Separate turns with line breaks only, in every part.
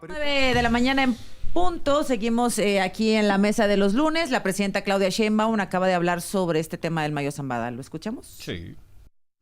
9 de la mañana en punto. Seguimos aquí en la mesa de los lunes. La presidenta Claudia Sheinbaum acaba de hablar sobre este tema del Mayo Zambada. ¿Lo escuchamos?
Sí.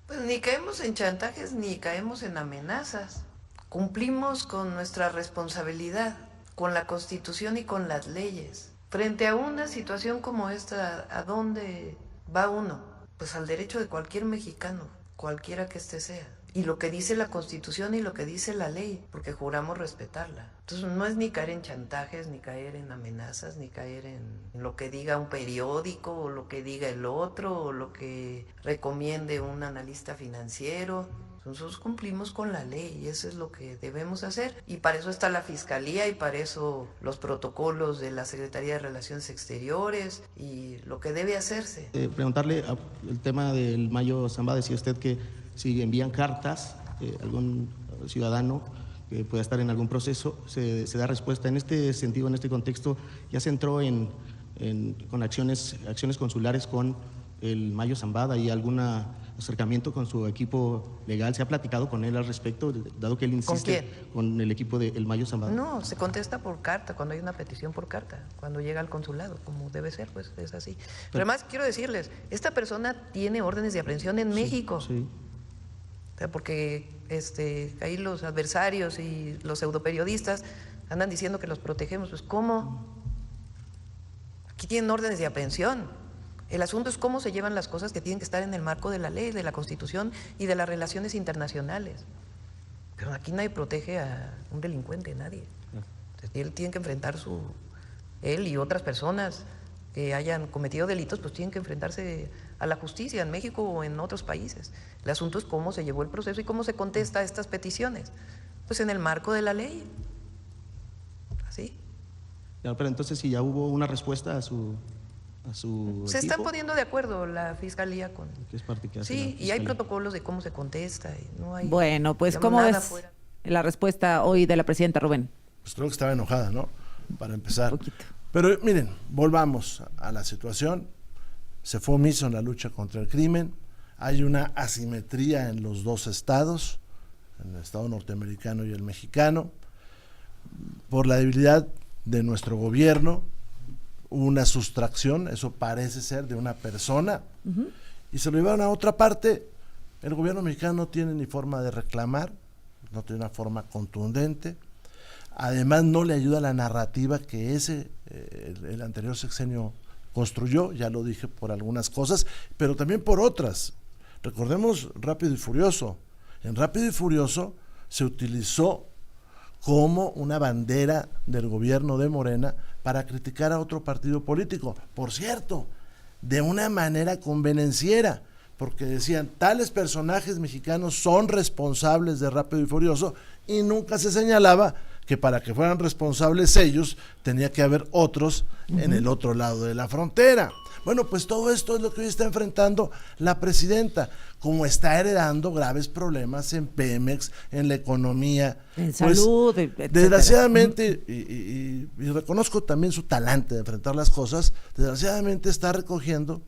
Pues ni caemos en chantajes ni caemos en amenazas. Cumplimos con nuestra responsabilidad, con la Constitución y con las leyes. Frente a una situación como esta, ¿a dónde va uno? Pues al derecho de cualquier mexicano, cualquiera que éste sea. Y lo que dice la Constitución y lo que dice la ley, porque juramos respetarla. Entonces no es ni caer en chantajes, ni caer en amenazas, ni caer en lo que diga un periódico, o lo que diga el otro, o lo que recomiende un analista financiero. Nosotros cumplimos con la ley y eso es lo que debemos hacer. Y para eso está la Fiscalía y para eso los protocolos de la Secretaría de Relaciones Exteriores y lo que debe hacerse.
Preguntarle el tema del Mayo Zambada, decía usted que si envían cartas, algún ciudadano que pueda estar en algún proceso, se da respuesta. En este sentido, en este contexto, ya se entró con acciones consulares con el Mayo Zambada y algún acercamiento con su equipo legal. ¿Se ha platicado con él al respecto, dado que él insiste?
¿Con quién?
Con el equipo del Mayo Zambada.
No, se contesta por carta, cuando hay una petición por carta, cuando llega al consulado, como debe ser, pues es así. Pero además, quiero decirles, esta persona tiene órdenes de aprehensión en México.
Sí.
O sea, porque ahí los adversarios y los pseudoperiodistas andan diciendo que los protegemos. Pues ¿cómo? Aquí tienen órdenes de aprehensión. El asunto es cómo se llevan las cosas que tienen que estar en el marco de la ley, de la Constitución y de las relaciones internacionales. Pero aquí nadie protege a un delincuente, nadie. Entonces, él tiene que enfrentar él y otras personas que hayan cometido delitos, pues tienen que enfrentarse a la justicia en México o en otros países. El asunto es cómo se llevó el proceso y cómo se contesta a estas peticiones. Pues en el marco de la ley. ¿Así?
Pero entonces, si ya hubo una respuesta a su
Se están
equipo,
poniendo de acuerdo la Fiscalía con...
¿qué es parte que hace
Sí,
la
y hay
Fiscalía?
protocolos de cómo se contesta. Y no hay,
Bueno, pues
digamos,
¿cómo
nada
ves
fuera.
la respuesta hoy de la presidenta, Rubén?
Pues creo que estaba enojada, ¿no? Para empezar.
Un poquito.
Pero miren, volvamos a la situación. Se fue omiso en la lucha contra el crimen. Hay una asimetría en los dos estados, en el estado norteamericano y el mexicano. Por la debilidad de nuestro gobierno, una sustracción, eso parece ser, de una persona, y se lo llevaron a otra parte. El gobierno mexicano no tiene ni forma de reclamar, no tiene una forma contundente. Además, no le ayuda la narrativa que el anterior sexenio construyó, ya lo dije, por algunas cosas, pero también por otras. Recordemos Rápido y Furioso. En Rápido y Furioso se utilizó como una bandera del gobierno de Morena para criticar a otro partido político. Por cierto, de una manera convenenciera, porque decían, tales personajes mexicanos son responsables de Rápido y Furioso, y nunca se señalaba que para que fueran responsables ellos, tenía que haber otros en el otro lado de la frontera. Bueno, pues todo esto es lo que hoy está enfrentando la presidenta, como está heredando graves problemas en Pemex, en la economía.
En
Pues,
salud, etcétera.
desgraciadamente, y reconozco también su talante de enfrentar las cosas, desgraciadamente está recogiendo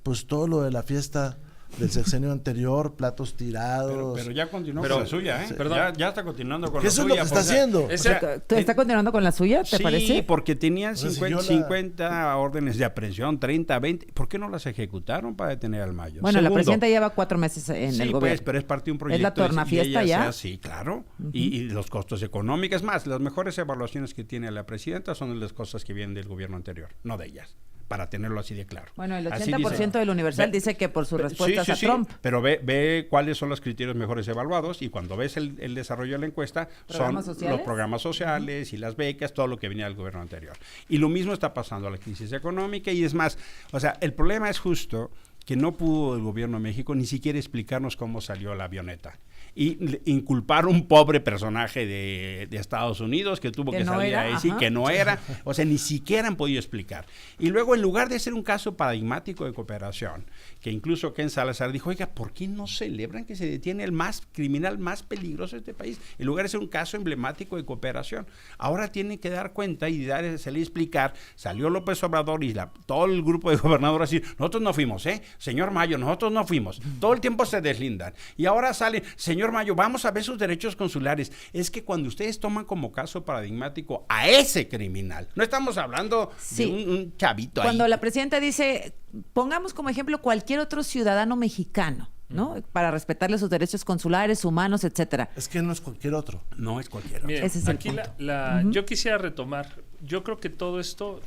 pues todo lo de la fiesta del sexenio anterior, platos tirados.
Pero ya continuó
Pero-
con la suya, ¿eh?
sí.
Perdón. Ya está continuando con
¿Qué
la
eso
suya.
es lo que está
porque-
haciendo?
o sea,
¿Tú estás continuando con la suya, te
sí,
parece?
porque tenían
O sea, si
50,
yo la-
50 órdenes de aprehensión, 30, 20. ¿Por qué no las ejecutaron para detener al Mayo?
Bueno, la
Segundo,
presidenta lleva 4 meses en
sí,
el
pues,
gobierno.
pero es parte de un proyecto.
¿Es la tornafiesta
y ella
ya?
sea así, claro. Y los costos económicos. Es más, las mejores evaluaciones que tiene la presidenta son de las cosas que vienen del gobierno anterior, no de ellas, para tenerlo así de claro.
Bueno, el
Así
80% del Universal
Ve-
dice que por sus
Ve-
respuestas
sí,
a
sí,
Trump.
Pero ve cuáles son los criterios mejores evaluados y cuando ves el desarrollo de la encuesta son
¿Programas sociales?
los programas sociales y las becas, todo lo que venía del gobierno anterior. Y lo mismo está pasando a la crisis económica y es más, o sea, el problema es justo que no pudo el gobierno de México ni siquiera explicarnos cómo salió la avioneta. Y inculpar un pobre personaje de Estados Unidos que tuvo
Que
que
no
salir
era,
a decir
ajá.
que no era, o sea, ni siquiera han podido explicar. Y luego, en lugar de ser un caso paradigmático de cooperación, que incluso Ken Salazar dijo, oiga, ¿por qué no celebran que se detiene el más criminal más peligroso de este país? En lugar de ser un caso emblemático de cooperación. Ahora tienen que dar cuenta y salir a explicar. Salió López Obrador y todo el grupo de gobernadores así, nosotros no fuimos, señor Mayo, nosotros no fuimos. Todo el tiempo se deslindan. Y ahora sale, señor señor Mayo, vamos a ver sus derechos consulares. Es que cuando ustedes toman como caso paradigmático a ese criminal, no estamos hablando
Sí.
de un chavito
Cuando
ahí.
la presidenta dice, pongamos como ejemplo cualquier otro ciudadano mexicano, ¿no? Para respetarle sus derechos consulares, humanos, etcétera.
Es que no es cualquier otro.
No es cualquiera.
Miren,
Ese es el
aquí
punto.
yo quisiera retomar, yo creo que todo esto,